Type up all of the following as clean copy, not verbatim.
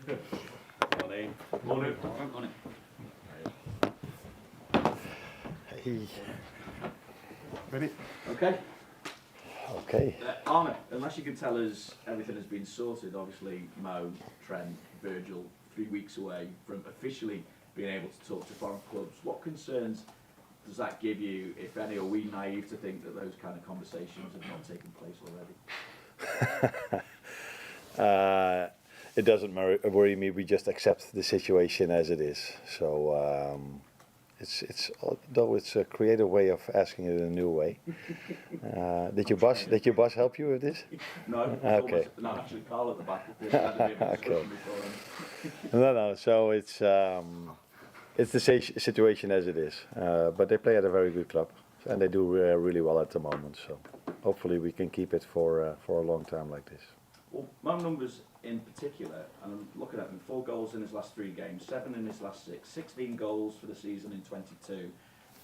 Morning. Morning. Morning. Hey. Ready? Okay. Okay. Arne, unless you can tell us everything has been sorted, obviously Mo, Trent, Virgil, 3 weeks away from officially being able to talk to foreign clubs. What concerns does that give you, if any? Are we naive to think that those kind of conversations have not taken place already? It doesn't worry me. We just accept the situation as it is. So it's though it's a creative way of asking it in a new way. Did your boss help you with this? No. Okay. No, actually, Carl at the back. Okay. No. So it's the situation as it is. But they play at a very good club, and they do really well at the moment. So hopefully we can keep it for a long time like this. Well, Mo numbers in particular, and I'm looking at them, 4 goals in his last 3 games, 7 in his last 6, 16 goals for the season in 22,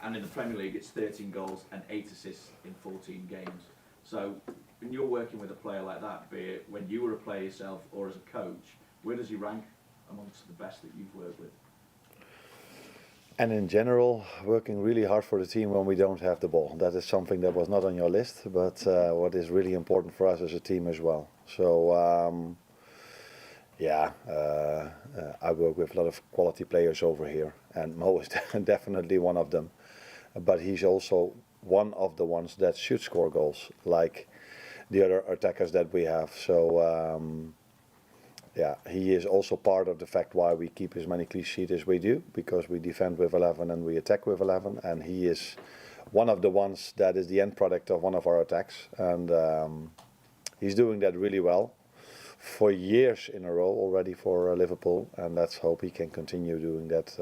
and in the Premier League it's 13 goals and 8 assists in 14 games. So when you're working with a player like that, be it when you were a player yourself or as a coach, where does he rank amongst the best that you've worked with? And in general, working really hard for the team when we don't have the ball. That is something that was not on your list, but what is really important for us as a team as well. So, I work with a lot of quality players over here, and Mo is definitely one of them. But he's also one of the ones that should score goals, like the other attackers that we have. So, he is also part of the fact why we keep as many clean sheets as we do, because we defend with 11 and we attack with 11, and he is one of the ones that is the end product of one of our attacks, and he's doing that really well for years in a row already for Liverpool, and let's hope he can continue doing that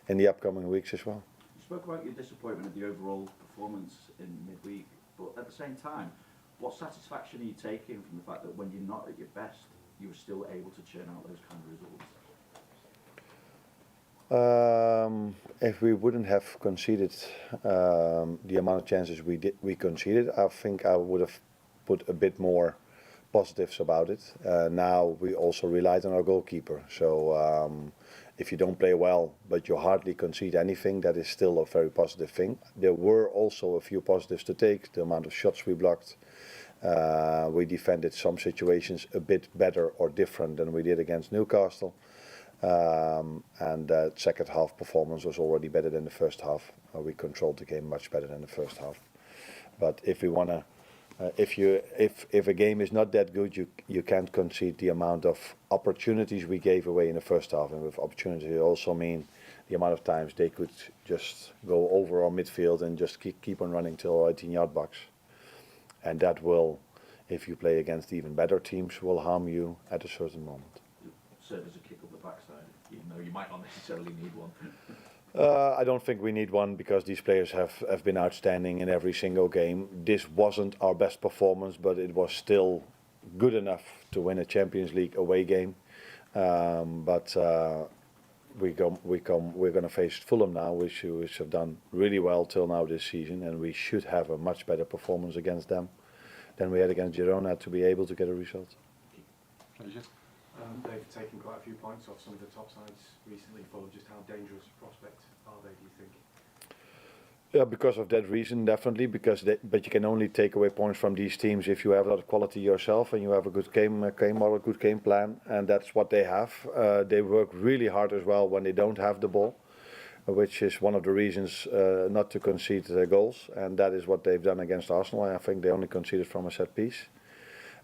in the upcoming weeks as well. You spoke about your disappointment of the overall performance in midweek, but at the same time, what satisfaction are you taking from the fact that when you're not at your best, you were still able to churn out those kind of results? If we wouldn't have conceded the amount of chances we conceded, I think I would have put a bit more positives about it. Now we also relied on our goalkeeper. So if you don't play well, but you hardly concede anything, that is still a very positive thing. There were also a few positives to take. The amount of shots we blocked. We defended some situations a bit better or different than we did against Newcastle. And the second half performance was already better than the first half. We controlled the game much better than the first half. But if we want to, if a game is not that good, you can't concede the amount of opportunities we gave away in the first half. And with opportunity, I also mean the amount of times they could just go over our midfield and just keep on running till our 18-yard box. And that will, if you play against even better teams, will harm you at a certain moment. Serve as a kick up the backside, even though you might not necessarily need one. I don't think we need one, because these players have been outstanding in every single game. This wasn't our best performance, but it was still good enough to win a Champions League away game. But we're going to face Fulham now, which have done really well till now this season, and we should have a much better performance against them than we had against Girona to be able to get a result. Pleasure. They've taken quite a few points off some of the top sides recently. Fulham, just how dangerous a prospect are they, do you think? Yeah, because of that reason, definitely. But you can only take away points from these teams if you have a lot of quality yourself and you have a good game model, good game plan, and that's what they have. They work really hard as well when they don't have the ball, which is one of the reasons not to concede goals, and that is what they've done against Arsenal. I think they only conceded from a set piece.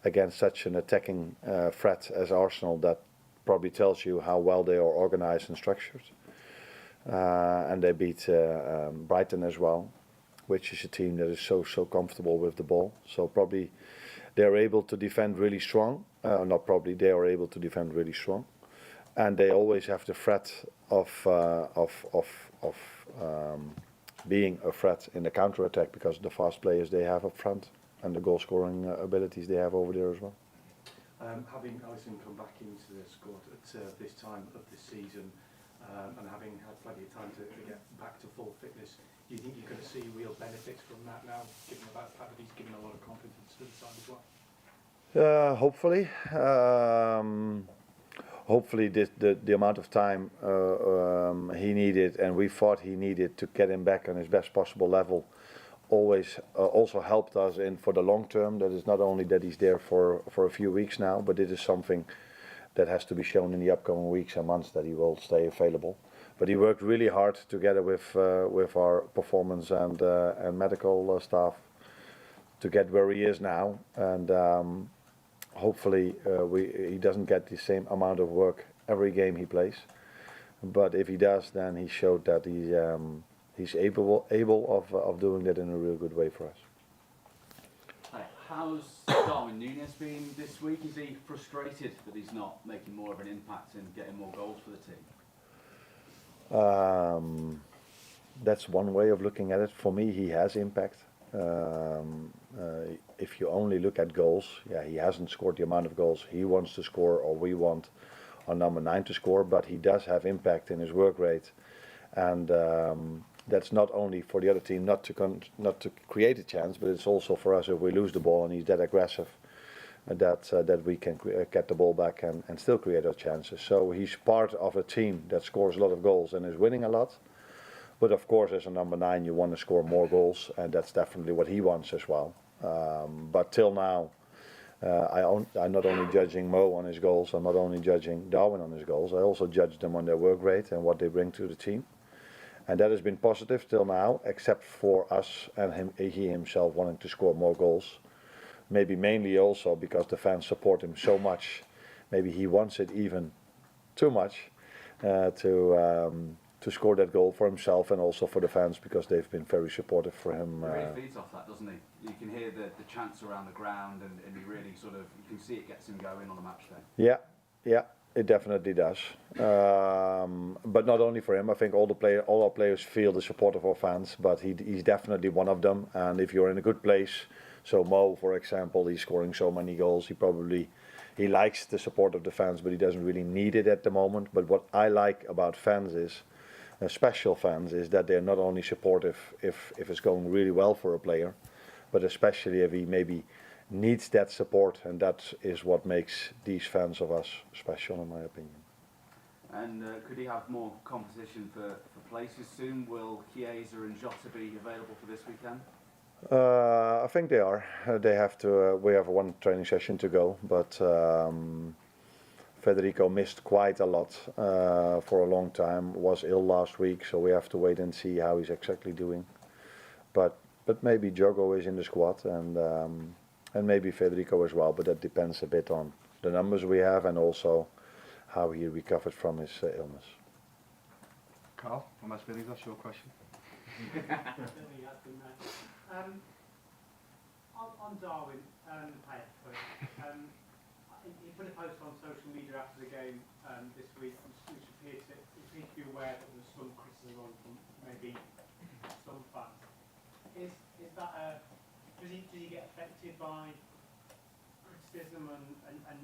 Against such an attacking threat as Arsenal, that probably tells you how well they are organized and structured. And they beat Brighton as well, which is a team that is so comfortable with the ball. So probably they are able to defend really strong. Not probably, they are able to defend really strong, and they always have the threat of being a threat in the counter attack because of the fast players they have up front and the goal scoring abilities they have over there as well. Having Alisson come back into the squad at this time of the season, and having had plenty of time to get back to full fitness, do you think you're going to see real benefits from that now, given the fact that he's given a lot of confidence to the side as well? Hopefully. hopefully the amount of time he needed and we thought he needed to get him back on his best possible level always also helped us in for the long term. That is not only that he's there for a few weeks now, but it is something that has to be shown in the upcoming weeks and months that he will stay available. But he worked really hard together with our performance and medical staff to get where he is now, and hopefully he doesn't get the same amount of work every game he plays. But if he does, then he showed that he's able of doing that in a real good way for us. Hi. How's Darwin Núñez been this week? Is he frustrated that he's not making more of an impact and getting more goals for the team? That's one way of looking at it. For me, he has impact. If you only look at goals, yeah, he hasn't scored the amount of goals he wants to score, or we want our number 9 to score, but he does have impact in his work rate, and that's not only for the other team not to create a chance, but it's also for us if we lose the ball and he's that aggressive, that we can get the ball back and still create our chances. So he's part of a team that scores a lot of goals and is winning a lot. But of course, as a number 9, you want to score more goals, and that's definitely what he wants as well. But till now, I'm not only judging Mo on his goals, I'm not only judging Darwin on his goals, I also judge them on their work rate and what they bring to the team. And that has been positive till now, except for us and he himself wanting to score more goals. Maybe mainly also because the fans support him so much. Maybe he wants it even too much to score that goal for himself and also for the fans, because they've been very supportive for him. He really feeds off that, doesn't he? You can hear the chants around the ground, and he really sort of, you can see it gets him going on a match day. Yeah, it definitely does. But not only for him, I think all our players feel the support of our fans, but he's definitely one of them. And if you're in a good place, so Mo, for example, he's scoring so many goals, he likes the support of the fans, but he doesn't really need it at the moment. But what I like about fans is, special fans, is that they're not only supportive if it's going really well for a player, but especially if he maybe needs that support, and that is what makes these fans of us special, in my opinion. And could he have more competition for places soon? Will Chiesa and Jota be available for this weekend? I think they are. They have to. We have one training session to go, but Federico missed quite a lot for a long time. Was ill last week, so we have to wait and see how he's exactly doing. But maybe Jogo is in the squad, and maybe Federico as well. But that depends a bit on the numbers we have and also how he recovered from his illness. Carl, from West Billings, that's your question. On Darwin, he put a post on social media after the game this week, which appeared to be aware that there was some criticism from maybe some fans. Is that does he get affected by criticism and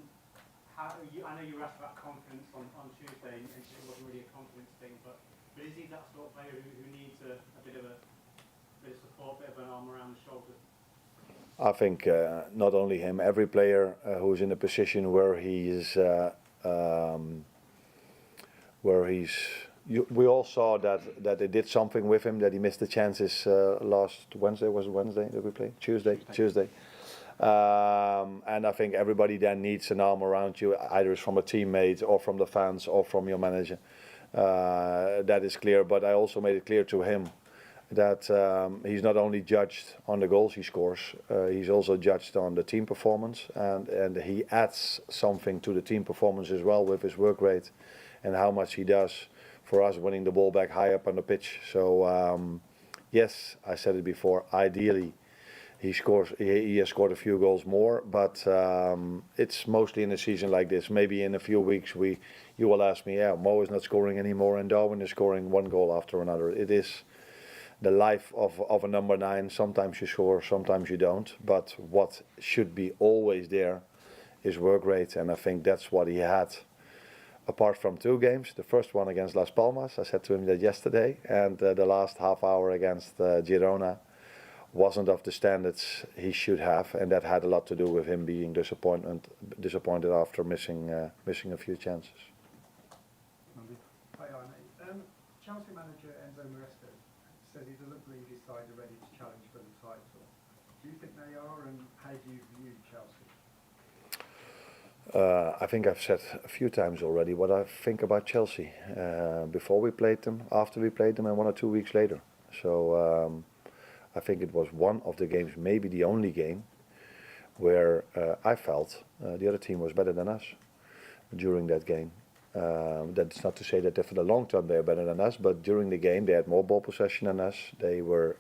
how I know you were asked about confidence on Tuesday, and it wasn't really a confidence thing, but is he that sort of player who needs a bit of support, a bit of an arm around the shoulder? I think not only him, every player who's in a position where we all saw that they did something with him, that he missed the chances last Wednesday. Was it Wednesday that we played? Tuesday. And I think everybody then needs an arm around you, either it's from a teammate or from the fans or from your manager. That is clear, but I also made it clear to him that he's not only judged on the goals he scores, he's also judged on the team performance, and he adds something to the team performance as well with his work rate and how much he does for us winning the ball back high up on the pitch. So yes, I said it before, ideally he has scored a few goals more, but it's mostly in a season like this. Maybe in a few weeks you will ask me, yeah, Mo is not scoring anymore and Darwin is scoring one goal after another. It is the life of a number 9. Sometimes you score, sometimes you don't. But what should be always there is work rate, and I think that's what he had. Apart from 2 games, the first one against Las Palmas, I said to him that yesterday, and the last half hour against Girona wasn't of the standards he should have, and that had a lot to do with him being disappointed after missing a few chances. Chelsea manager Enzo Maresca says he doesn't believe his side are ready to challenge for the title. Do you think they are, and how do you view Chelsea? I think I've said a few times already what I think about Chelsea before we played them, after we played them, and 1 or 2 weeks later. So I think it was one of the games, maybe the only game, where I felt the other team was better than us during that game. That's not to say that for the long term they're better than us, but during the game they had more ball possession than us. They were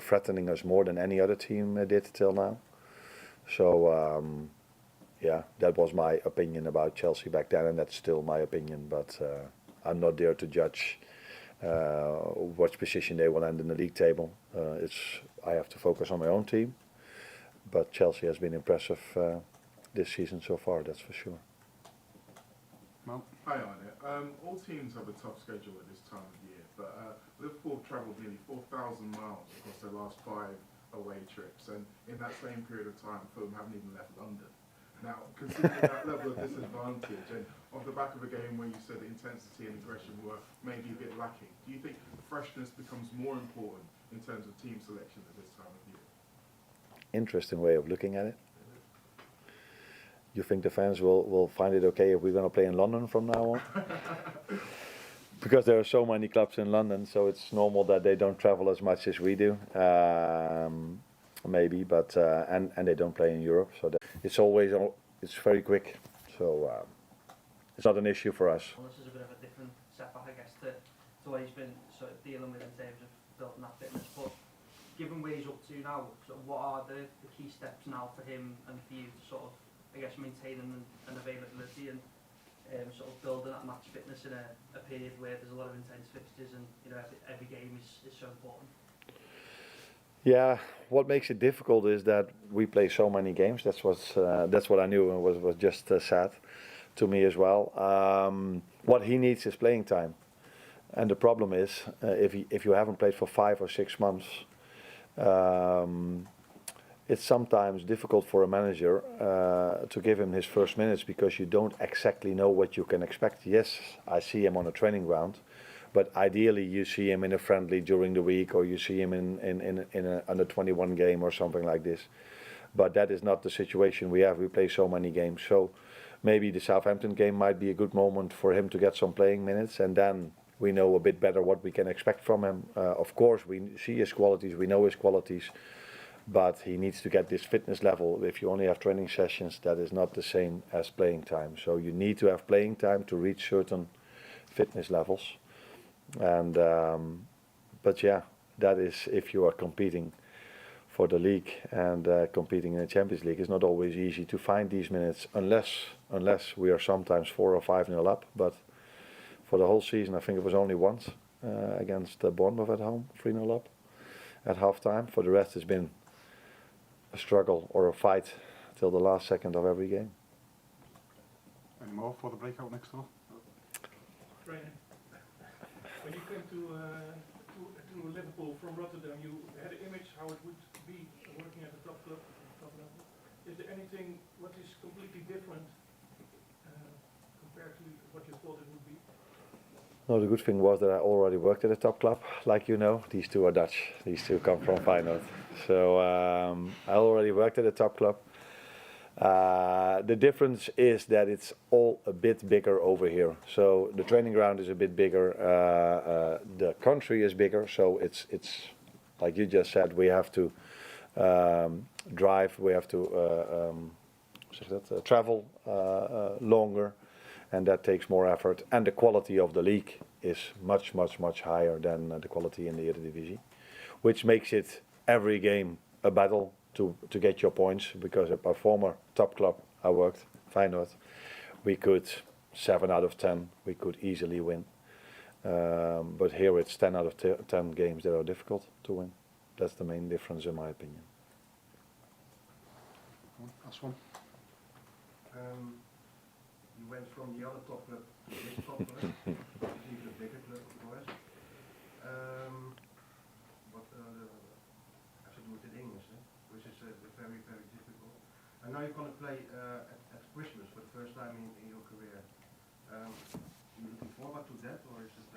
threatening us more than any other team did till now. So yeah, that was my opinion about Chelsea back then, and that's still my opinion. But I'm not there to judge what position they will end in the league table. I have to focus on my own team. But Chelsea has been impressive this season so far, that's for sure. Well, Hi Arne. All teams have a tough schedule at this time of year, but Liverpool have travelled nearly 4,000 miles across their last 5 away trips, and in that same period of time, Fulham haven't even left London. Now, considering that level of disadvantage, and off the back of a game where you said the intensity and aggression were maybe a bit lacking, do you think freshness becomes more important in terms of team selection at this time of year? Interesting way of looking at it. You think the fans will find it okay if we're going to play in London from now on? Because there are so many clubs in London, so it's normal that they don't travel as much as we do. Maybe, but and they don't play in Europe, so it's very quick. So it's not an issue for us. Well, this is a bit of a different setback, I guess, to what he's been sort of dealing with in terms of building that fitness. But given where he's up to now, sort of what are the key steps now for him and for you to sort of, I guess, maintaining an availability and sort of building that match fitness in a period where there's a lot of intense fixtures and every game is so important? Yeah, what makes it difficult is that we play so many games. That's what I knew, and was just sad to me as well. What he needs is playing time, and the problem is if you haven't played for 5 or 6 months, it's sometimes difficult for a manager to give him his first minutes because you don't exactly know what you can expect. Yes, I see him on a training ground. But ideally, you see him in a friendly during the week, or you see him in an under-21 game or something like this. But that is not the situation we have. We play so many games. So maybe the Southampton game might be a good moment for him to get some playing minutes, and then we know a bit better what we can expect from him. Of course, we see his qualities, we know his qualities, but he needs to get this fitness level. If you only have training sessions, that is not the same as playing time. So you need to have playing time to reach certain fitness levels. And but yeah, that is if you are competing for the league and competing in the Champions League. It's not always easy to find these minutes unless we are sometimes 4 or 5-0 up. But for the whole season, I think it was only once against Bournemouth at home, 3-0 up at half-time. For the rest, it's been a struggle or a fight till the last second of every game. any more for the breakout next door? When you came to Liverpool from Rotterdam, you had an image how it would be working at the top club, top level. Is there anything what is completely different compared to what you thought it would be? No, the good thing was that I already worked at a top club, like you know. These two are Dutch. These two come from Feyenoord. So I already worked at a top club. The difference is that it's all a bit bigger over here. So the training ground is a bit bigger. The country is bigger. So it's like you just said. We have to drive. We have to travel longer, and that takes more effort. And the quality of the league is much higher than the quality in the Eredivisie, which makes it every game a battle to get your points, because at our former top club I worked, Feyenoord, we could 7 out of 10 we could easily win. But here it's 10 out of 10 games that are difficult to win. That's the main difference in my opinion. Last one. You went from the other top club to this top club, even a bigger club, of course. What have to do with the English, which is very difficult. And now you're going to play at Christmas for the first time in your career. you looking forward to that, or is it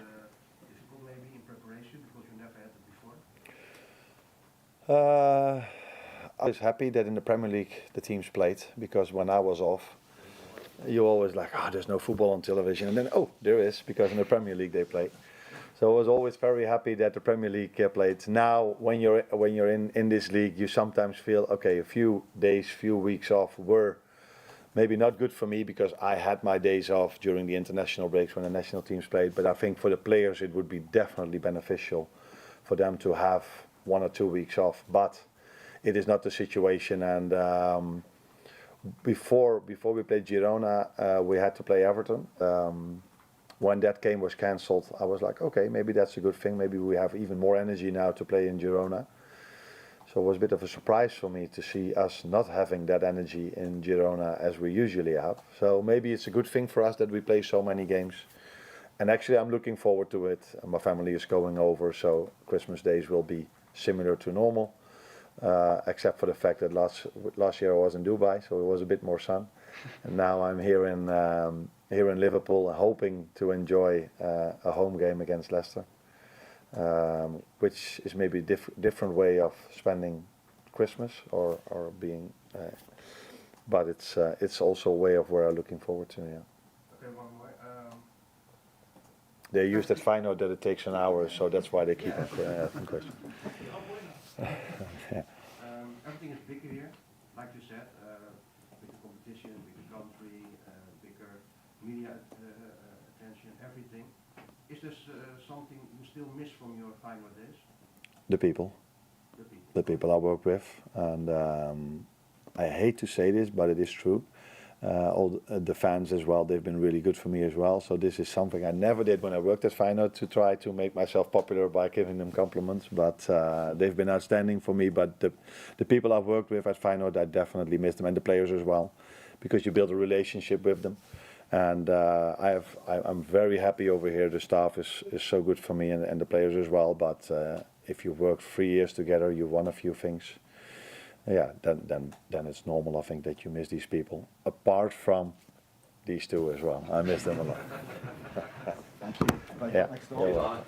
difficult maybe in preparation because you never had it before? I was happy that in the Premier League the teams played, because when I was off, you always like, oh, there's no football on television, and then oh, there is, because in the Premier League they play. So I was always very happy that the Premier League played. Now, when you're in this league, you sometimes feel okay. A few days, few weeks off were maybe not good for me, because I had my days off during the international breaks when the national teams played. But I think for the players it would be definitely beneficial for them to have 1 or 2 weeks off. But it is not the situation. And before we played Girona, we had to play Everton. When that game was cancelled, I was like, okay, maybe that's a good thing. Maybe we have even more energy now to play in Girona. So it was a bit of a surprise for me to see us not having that energy in Girona as we usually have. So maybe it's a good thing for us that we play so many games. And actually I'm looking forward to it. My family is going over, so Christmas days will be similar to normal. Except for the fact that last year I was in Dubai, so it was a bit more sun. And now I'm here in Liverpool, hoping to enjoy a home game against Leicester, which is maybe a different way of spending Christmas or being, but it's also a way of where I'm looking forward to. Yeah. Okay, one more. They used at Feyenoord that it takes an hour, so that's why they keep asking questions. Everything is bigger here, like you said, bigger competition, bigger country, bigger media attention, everything. Is there something you still miss from your Feyenoord days? The people. The people I work with, and I hate to say this, but it is true. All the fans as well, they've been really good for me as well. So this is something I never did when I worked at Feyenoord, to try to make myself popular by giving them compliments. But they've been outstanding for me. But the people I've worked with at Feyenoord, I definitely miss them, and the players as well, because you build a relationship with them. And I'm very happy over here. The staff is so good for me, and the players as well. But if you work 3 years together, you won a few things. Yeah, then it's normal, I think, that you miss these people. Apart from these two as well, I miss them a lot. Thank you. Yeah, Next you're door. welcome.